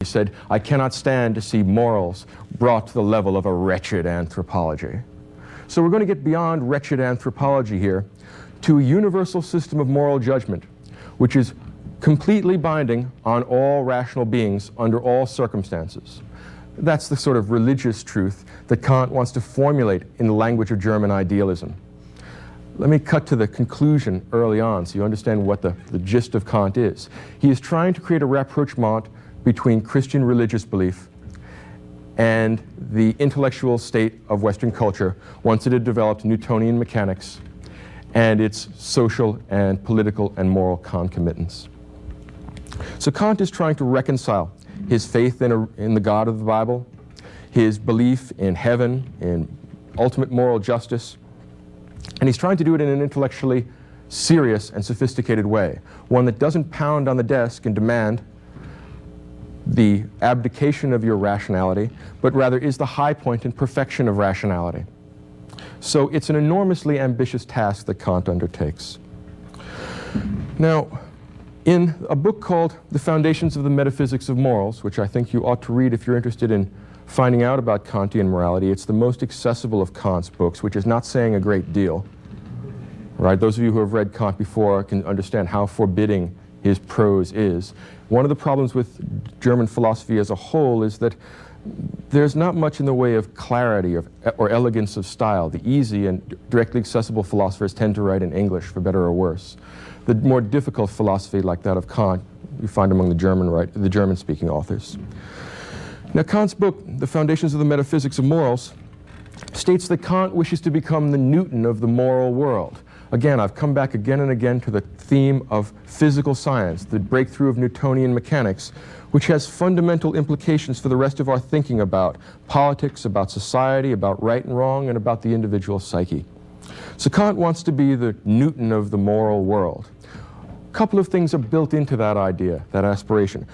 He said, "I cannot stand to see morals brought to the level of a wretched anthropology." So we're going to get beyond wretched anthropology here to a universal system of moral judgment, which is completely binding on all rational beings under all circumstances. That's the sort of religious truth that Kant wants to formulate in the language of German idealism. Let me cut to the conclusion early on so you understand what the gist of Kant is. He is trying to create a rapprochement between Christian religious belief and the intellectual state of Western culture once it had developed Newtonian mechanics and its social and political and moral concomitants. So Kant is trying to reconcile his faith in the God of the Bible, his belief in heaven, in ultimate moral justice, and he's trying to do it in an intellectually serious and sophisticated way, one that doesn't pound on the desk and demand the abdication of your rationality, but rather is the high point and perfection of rationality. So it's an enormously ambitious task that Kant undertakes. Now, in a book called The Foundations of the Metaphysics of Morals, which I think you ought to read if you're interested in finding out about Kantian morality, it's the most accessible of Kant's books, which is not saying a great deal. Right? Those of you who have read Kant before can understand how forbidding his prose is. One of the problems with German philosophy as a whole is that there's not much in the way of clarity or elegance of style. The easy and directly accessible philosophers tend to write in English, for better or worse. The more difficult philosophy, like that of Kant, you find among the German-speaking authors. Now, Kant's book, The Foundations of the Metaphysics of Morals, states that Kant wishes to become the Newton of the moral world. Again, I've come back again and again to the theme of physical science, the breakthrough of Newtonian mechanics, which has fundamental implications for the rest of our thinking about politics, about society, about right and wrong, and about the individual psyche. So Kant wants to be the Newton of the moral world. A couple of things are built into that idea, that aspiration.